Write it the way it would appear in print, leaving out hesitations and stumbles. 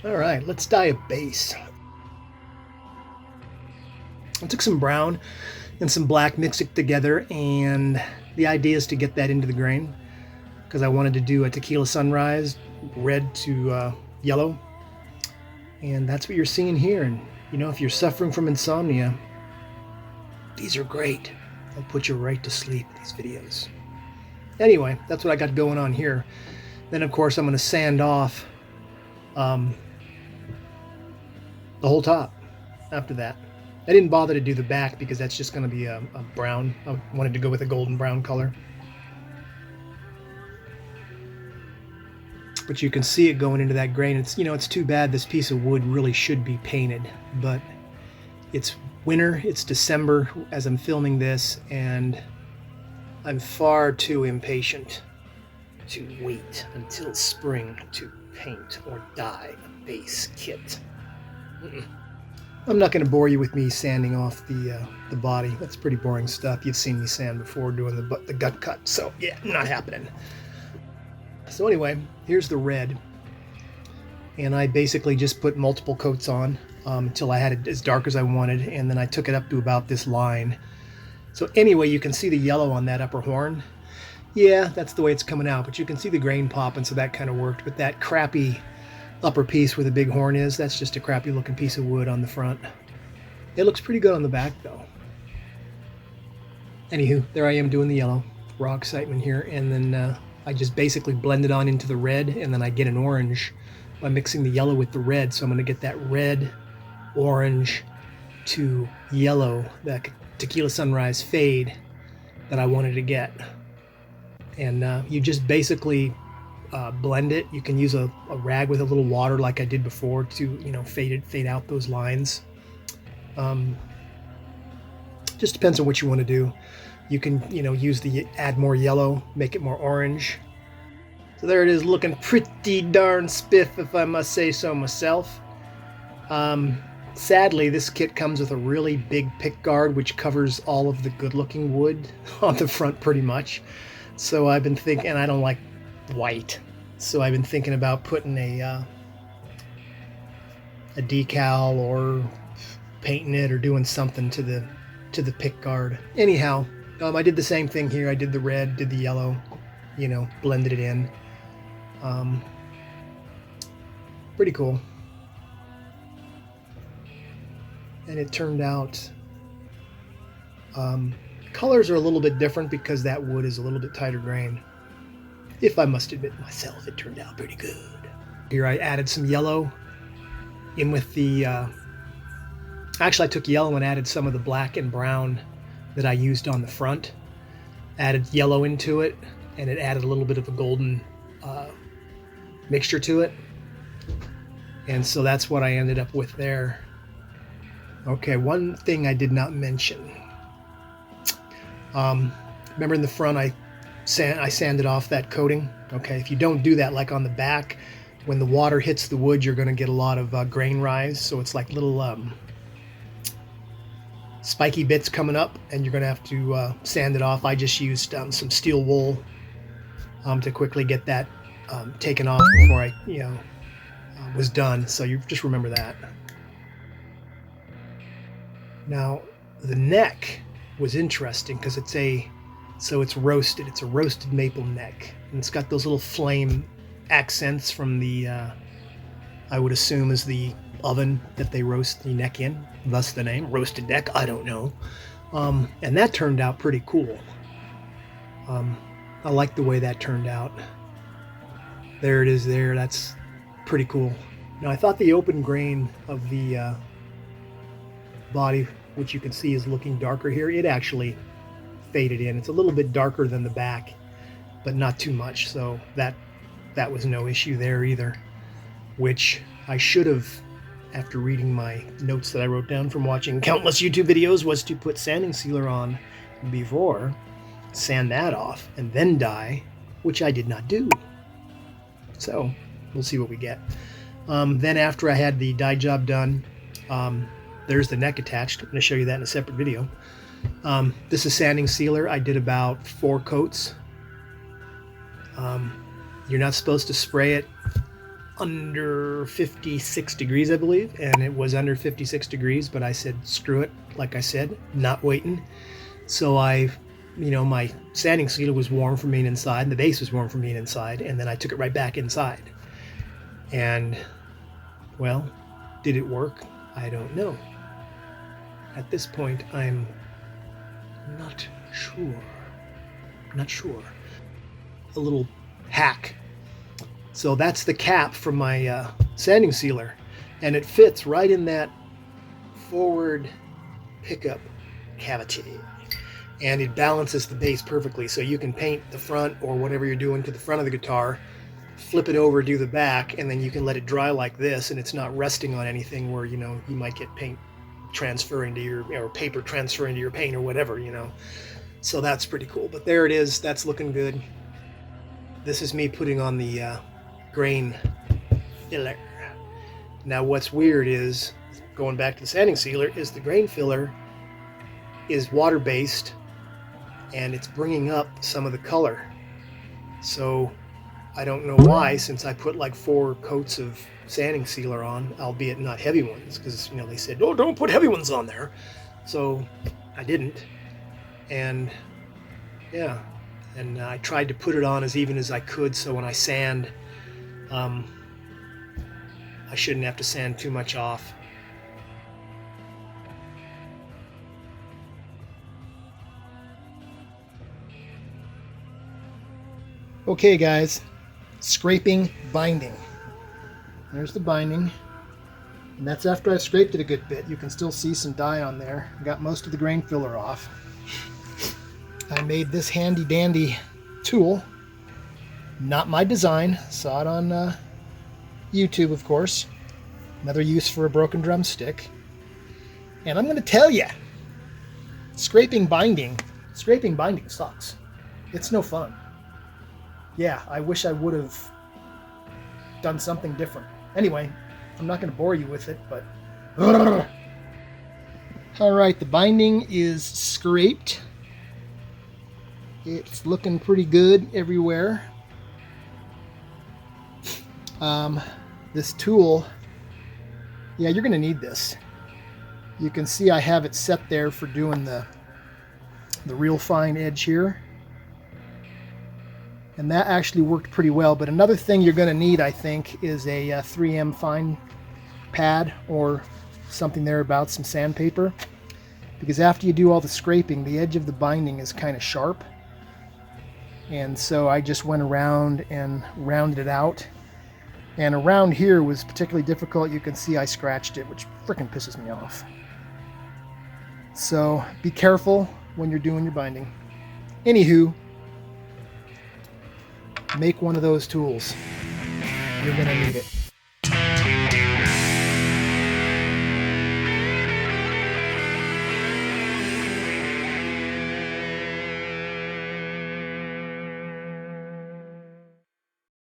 All right, let's dye a base. I took some brown and some black, mixed it together, and the idea is to get that into the grain because I wanted to do a tequila sunrise, red to yellow, and that's what you're seeing here. And you know, if you're suffering from insomnia, these are great. They'll put you right to sleep, these videos. Anyway, that's what I got going on here. Then of course I'm going to sand off the whole top after that. I didn't bother to do the back because that's just going to be a brown. I wanted to go with a golden brown color. But you can see it going into that grain. It's, you know, it's too bad this piece of wood really should be painted, but it's winter, it's December as I'm filming this, and I'm far too impatient to wait until spring to paint or dye a base kit. I'm not going to bore you with me sanding off the body. That's pretty boring stuff. You've seen me sand before doing the gut cut, so yeah, not happening. So anyway, here's the red, and I basically just put multiple coats on until I had it as dark as I wanted, and then I took it up to about this line. So anyway, you can see the yellow on that upper horn. Yeah, that's the way it's coming out, but you can see the grain popping, so that kind of worked. But that crappy upper piece where the big horn is, that's just a crappy looking piece of wood on the front. It looks pretty good on the back though. Anywho, there I am doing the yellow. Raw excitement here, and then I just basically blend it on into the red, and then I get an orange by mixing the yellow with the red. So I'm going to get that red, orange to yellow, that tequila sunrise fade that I wanted to get. And you just basically blend it. You can use a rag with a little water like I did before to, you know, fade out those lines. Just depends on what you want to do. You can, you know, add more yellow, make it more orange. So there it is, looking pretty darn spiff, if I must say so myself. Sadly, this kit comes with a really big pick guard, which covers all of the good-looking wood on the front pretty much. So I've been thinking, and I don't like white, so I've been thinking about putting a decal or painting it or doing something to the pick guard. Anyhow, I did the same thing here. I did the red, did the yellow, you know, blended it in. Pretty cool. And it turned out, colors are a little bit different because that wood is a little bit tighter grain. If I must admit myself, it turned out pretty good. Here I added some yellow in with the, actually I took yellow and added some of the black and brown that I used on the front. Added yellow into it, and it added a little bit of a golden mixture to it. And so that's what I ended up with there. Okay, one thing I did not mention. Remember in the front I sanded off that coating? Okay, if you don't do that, like on the back, when the water hits the wood, you're going to get a lot of grain rise. So it's like little spiky bits coming up, and you're going to have to sand it off. I just used some steel wool to quickly get that taken off before I, was done. So you just remember that. Now, the neck was interesting because it's roasted. It's a roasted maple neck, and it's got those little flame accents from the, I would assume is the oven that they roast the neck in, thus the name, roasted neck, I don't know. And that turned out pretty cool. I like the way that turned out. There it is there, that's pretty cool. Now I thought the open grain of the body, which you can see is looking darker here, it actually faded in. It's a little bit darker than the back, but not too much, so that was no issue there either, which I should have, after reading my notes that I wrote down from watching countless YouTube videos, was to put sanding sealer on before, sand that off, and then dye, which I did not do. So we'll see what we get. Then after I had the dye job done, there's the neck attached. I'm going to show you that in a separate video. This is sanding sealer. I did about 4 coats. You're not supposed to spray it under 56 degrees, I believe, and it was under 56 degrees, but I said, screw it, like I said, not waiting. So my sanding sealer was warm from being inside, and the base was warm from being inside, and then I took it right back inside. And, well, did it work? I don't know. At this point, I'm not sure. Not sure. A little hack. So that's the cap from my sanding sealer, and it fits right in that forward pickup cavity, and it balances the base perfectly. So you can paint the front or whatever you're doing to the front of the guitar, flip it over, do the back, and then you can let it dry like this, and it's not resting on anything where you might get paint transferring to your, or paper transferring to your paint or whatever. So that's pretty cool. But there it is. That's looking good. This is me putting on the grain filler. Now what's weird is, going back to the sanding sealer, is the grain filler is water based, and it's bringing up some of the color. So I don't know why, since I put like 4 coats of sanding sealer on, albeit not heavy ones, because they said, oh, don't put heavy ones on there. So I didn't, and yeah, and I tried to put it on as even as I could, so when I sand, I shouldn't have to sand too much off. Okay guys, scraping binding. There's the binding, and that's after I've scraped it a good bit. You can still see some dye on there. Got most of the grain filler off. I made this handy dandy tool. Not my design, saw it on YouTube, of course. Another use for a broken drumstick. And I'm going to tell you, scraping binding sucks. It's no fun. Yeah, I wish I would have done something different. Anyway, I'm not going to bore you with it, but... Alright, the binding is scraped. It's looking pretty good everywhere. This tool, yeah, you're going to need this. You can see I have it set there for doing the real fine edge here. And that actually worked pretty well. But another thing you're going to need, I think, is a 3M fine pad or something thereabouts, some sandpaper. Because after you do all the scraping, the edge of the binding is kind of sharp. And so I just went around and rounded it out. And around here was particularly difficult. You can see I scratched it, which frickin' pisses me off. So be careful when you're doing your binding. Anywho, make one of those tools. You're gonna need it.